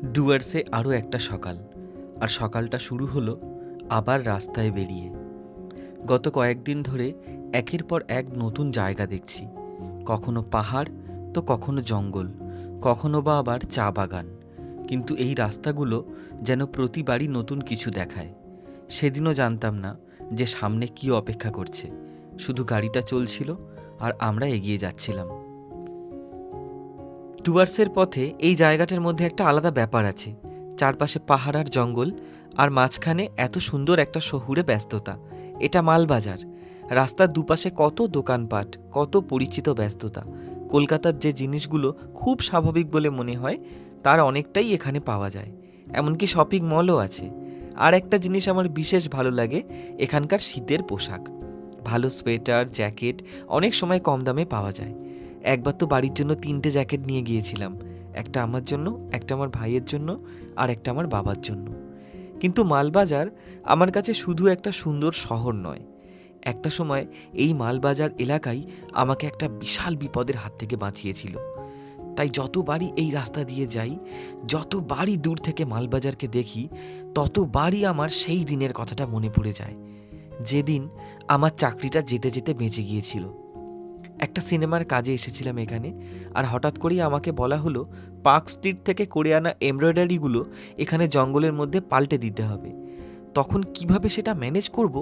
ডুয়ার্সে আরও একটা সকাল, আর সকালটা শুরু হলো আবার রাস্তায় বেরিয়ে। গত কয়েকদিন ধরে একের পর এক নতুন জায়গা দেখছি, কখনো পাহাড় তো কখনো জঙ্গল, কখনো বা আবার চা বাগান। কিন্তু এই রাস্তাগুলো যেন প্রতিবারই নতুন কিছু দেখায়। সেদিনও জানতাম না যে সামনে কি অপেক্ষা করছে, শুধু গাড়িটা চলছিল আর আমরা এগিয়ে যাচ্ছিলাম। ডুয়ার্সের পথে এই জায়গাটার মধ্যে একটা আলাদা ব্যাপার আছে। চারপাশে পাহাড় আর জঙ্গল, আর মাঝখানে এত সুন্দর একটা শহুরে ব্যস্ততা। এটা মালবাজার। রাস্তার দুপাশে কত দোকানপাট, কত পরিচিত ব্যস্ততা। কলকাতার যে জিনিসগুলো খুব স্বাভাবিক বলে মনে হয়, তার অনেকটাই এখানে পাওয়া যায়। এমনকি শপিং মলও আছে। আর একটা জিনিস আমার বিশেষ ভালো লাগে, এখানকার শীতের পোশাক। ভালো সোয়েটার, জ্যাকেট অনেক সময় কম দামে পাওয়া যায়। একবার তো বাড়ির জন্য 3টে জ্যাকেট নিয়ে গিয়েছিলাম, একটা আমার জন্য, একটা আমার ভাইয়ের জন্য, আর একটা আমার বাবার জন্য। কিন্তু মালবাজার আমার কাছে শুধু একটা সুন্দর শহর নয়। একটা সময় এই মালবাজার এলাকাই আমাকে একটা বিশাল বিপদের হাত থেকে বাঁচিয়েছিল। তাই যতবারই এই রাস্তা দিয়ে যাই, যতবারই দূর থেকে মালবাজারকে দেখি, ততবারই আমার সেই দিনের কথাটা মনে পড়ে যায়, যেদিন আমার চাকরিটা যেতে যেতে বেঁচে গিয়েছিল। একটা সিনেমার কাজে এসেছিলাম এখানে, আর হঠাৎ করেই আমাকে বলা হলো পার্ক স্ট্রিট থেকে করে আনা এমব্রয়ডারিগুলো এখানে জঙ্গলের মধ্যে পাল্টে দিতে হবে। তখন কিভাবে সেটা ম্যানেজ করব,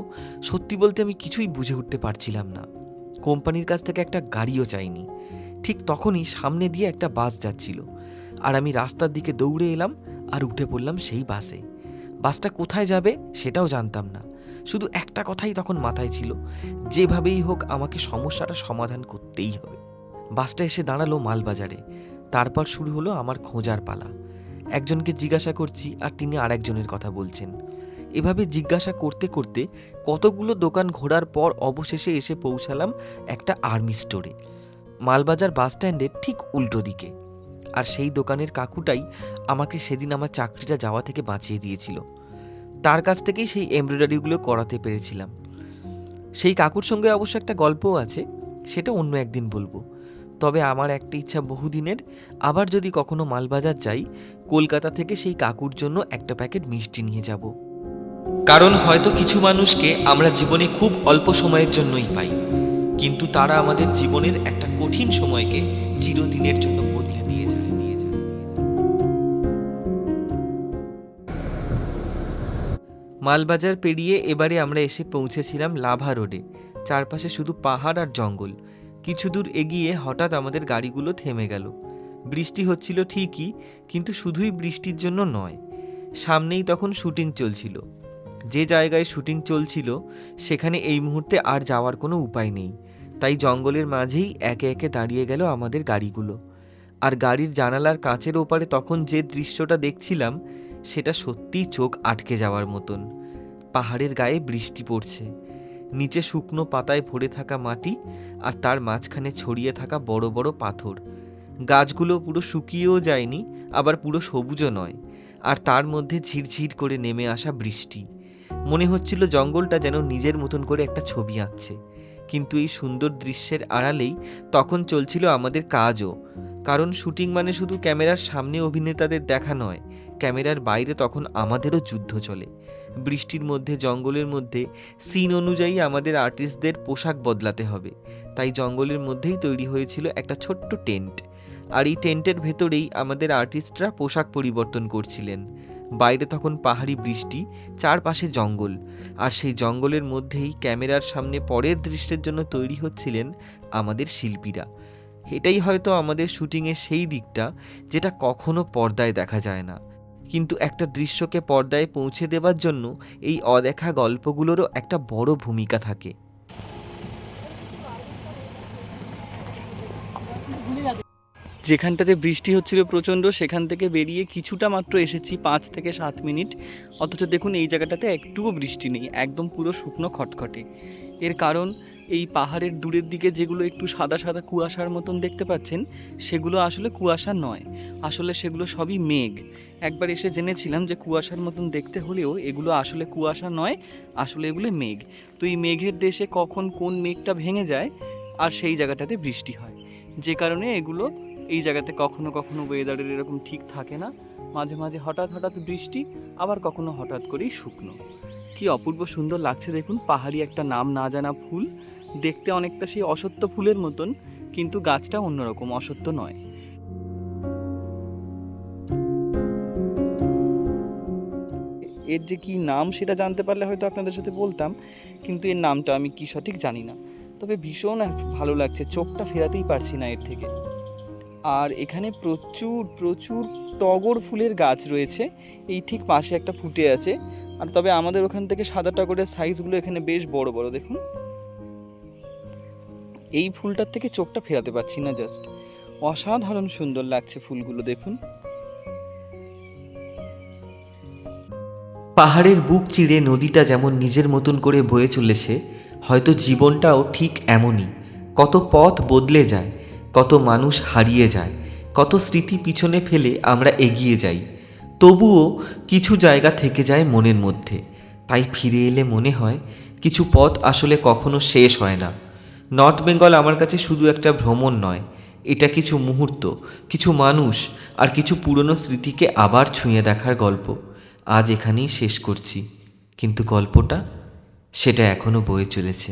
সত্যি বলতে আমি কিছুই বুঝে উঠতে পারছিলাম না। কোম্পানির কাছ থেকে একটা গাড়িও চাইনি। ঠিক তখনই সামনে দিয়ে একটা বাস যাচ্ছিল, আর আমি রাস্তার দিকে দৌড়ে এলাম আর উঠে পড়লাম সেই বাসে। বাসটা কোথায় যাবে সেটাও জানতাম না, শুধু একটা কথাই তখন মাথায় ছিল, যেভাবেই হোক আমাকে সমস্যাটা সমাধান করতেই হবে। বাসটা এসে দাঁড়ালো মালবাজারে। তারপর শুরু হলো আমার খোঁজার পালা। একজনকে জিজ্ঞাসা করছি আর তিনি আরেকজনের কথা বলছেন। এভাবে জিজ্ঞাসা করতে করতে কতগুলো দোকান ঘোরার পর অবশেষে এসে পৌঁছালাম একটা আর্মি স্টোরে, মালবাজার বাস স্ট্যান্ডের ঠিক উল্টো দিকে। আর সেই দোকানের কাকুটাই আমাকে সেদিন আমার চাকরিটা যাওয়া থেকে বাঁচিয়ে দিয়েছিল। তার কাছ থেকেই সেই এমব্রয়ডারিগুলো করাতে পেরেছিলাম। সেই কাকুর সঙ্গে অবশ্য একটা গল্পও আছে, সেটা অন্য একদিন বলবো। তবে আমার একটা ইচ্ছা বহুদিনের, আবার যদি কখনো মালবাজার যাই, কলকাতা থেকে সেই কাকুর জন্য একটা প্যাকেট মিষ্টি নিয়ে যাব। কারণ হয়তো কিছু মানুষকে আমরা জীবনে খুব অল্প সময়ের জন্যই পাই, কিন্তু তারা আমাদের জীবনের একটা কঠিন সময়কে চিরদিনের জন্য বদলে দিয়ে যায়। মালবাজার পেরিয়ে এবারে আমরা এসে পৌঁছেছিলাম লাভা রোডে। চারপাশে শুধু পাহাড় আর জঙ্গল। কিছু দূর এগিয়ে হঠাৎ আমাদের গাড়িগুলো থেমে গেল। বৃষ্টি হচ্ছিল ঠিকই, কিন্তু শুধুই বৃষ্টির জন্য নয়। সামনেই তখন শুটিং চলছিল। যে জায়গায় শুটিং চলছিল সেখানে এই মুহূর্তে আর যাওয়ার কোনো উপায় নেই। তাই জঙ্গলের মাঝেই একে একে দাঁড়িয়ে গেল আমাদের গাড়িগুলো। আর গাড়ির জানালার কাঁচের ওপারে তখন যে দৃশ্যটা দেখছিলাম, সেটা সত্যিই চোখ আটকে যাওয়ার মতন। পাহাড়ের গায়ে বৃষ্টি পড়ছে, নিচে শুকনো পাতায় ভরে থাকা মাটি, আর তার মাঝখানে ছড়িয়ে থাকা বড় বড় পাথর। গাছগুলো পুরো শুকিয়েও যায়নি, আবার পুরো সবুজও নয়, আর তার মধ্যে ঝিরঝির করে নেমে আসা বৃষ্টি। মনে হচ্ছিল জঙ্গলটা যেন নিজের মতন করে একটা ছবি আঁকছে। কিন্তু এই সুন্দর দৃশ্যের আড়ালেই তখন চলছিল আমাদের কাজও। কারণ শুটিং মানে শুধু ক্যামেরার সামনে অভিনেতাদের দেখা নয়, ক্যামেরার বাইরে তখন আমাদেরও যুদ্ধ চলে। বৃষ্টির মধ্যে, জঙ্গলের মধ্যে সিন অনুযায়ী আমাদের আর্টিস্টদের পোশাক বদলাতে হবে। তাই জঙ্গলের মধ্যেই তৈরি হয়েছিল একটা ছোট্ট টেন্ট, আর এই টেন্টের ভেতরেই আমাদের আর্টিস্টরা পোশাক পরিবর্তন করছিলেন। বাইরে তখন পাহাড়ি বৃষ্টি, চারপাশে জঙ্গল, আর সেই জঙ্গলের মধ্যেই ক্যামেরার সামনে পরের দৃশ্যের জন্য তৈরি হচ্ছিলেন আমাদের শিল্পীরা। এটাই হয়তো আমাদের শুটিংয়ের সেই দিকটা যেটা কখনো পর্দায় দেখা যায় না, কিন্তু একটা দৃশ্যকে পর্দায় পৌঁছে দেওয়ার জন্য এই অদেখা গল্পগুলোরও একটা বড় ভূমিকা থাকে। যেখানটাতে বৃষ্টি হচ্ছিল প্রচণ্ড, সেখান থেকে বেরিয়ে কিছুটা মাত্র এসেছি 5 থেকে 7 মিনিট, অথচ দেখুন এই জায়গাটাতে একটুও বৃষ্টি নেই, একদম পুরো শুকনো খটখটে। এর কারণ এই পাহাড়ের দূরের দিকে যেগুলো একটু সাদা সাদা কুয়াশার মতন দেখতে পাচ্ছেন, সেগুলো আসলে কুয়াশা নয়, আসলে সেগুলো সবই মেঘ। একবার এসে জেনেছিলাম যে কুয়াশার মতন দেখতে হলেও এগুলো আসলে কুয়াশা নয়, আসলে এগুলো মেঘ। তো এই মেঘের দেশে কখন কোন মেঘটা ভেঙে যায় আর সেই জায়গাটাতে বৃষ্টি হয়, যে কারণে এগুলো এই জায়গাতে কখনো কখনো ওয়েদারের এরকম ঠিক থাকে না, মাঝে মাঝে হঠাৎ হঠাৎ বৃষ্টি, আবার কখনো হঠাৎ করেই শুকনো। কি অপূর্ব সুন্দর লাগছে দেখুন, পাহাড়ি একটা নাম না জানা ফুল, দেখতে অনেকটা সেই অসত্য ফুলের মতন, কিন্তু গাছটা অন্যরকম, অসত্য নয়। এর যে কি নাম সেটা জানতে পারলে হয়তো আপনাদের সাথে বলতাম, কিন্তু এর নামটা আমি কি সঠিক জানি না। তবে ভীষণ ভালো লাগছে, চোখটা ফেরাতেই পারছি না এর থেকে। আর এখানে প্রচুর প্রচুর টগর ফুলের গাছ রয়েছে, এই ঠিক পাশে একটা ফুটে আছে। আর তবে আমাদের ওখান থেকে সাদা টগরের সাইজগুলো এখানে বেশ বড় বড় দেখুন। এই ফুলটার থেকে চোখটা ফেরাতে পারছি না, জাস্ট অসাধারণ সুন্দর লাগছে ফুলগুলো দেখুন। পাহাড়ের বুক চিরে নদীটা যেমন নিজের মতন করে বয়ে চলেছে, হয়তো জীবনটাও ঠিক এমনই। কত পথ বদলে যায়, কত মানুষ হারিয়ে যায়, কত স্মৃতি পিছনে ফেলে আমরা এগিয়ে যাই, তবুও কিছু জায়গা থেকে যায় মনের মধ্যে। তাই ফিরে এলে মনে হয় কিছু পথ আসলে কখনো শেষ হয় না। নর্থ বেঙ্গল আমার কাছে শুধু একটা ভ্রমণ নয়, এটা কিছু মুহূর্ত, কিছু মানুষ আর কিছু পুরনো স্মৃতিকে আবার ছুঁয়ে দেখার গল্প। আজ এখানেই শেষ করছি, কিন্তু গল্পটা সেটা এখনও বয়ে চলেছে।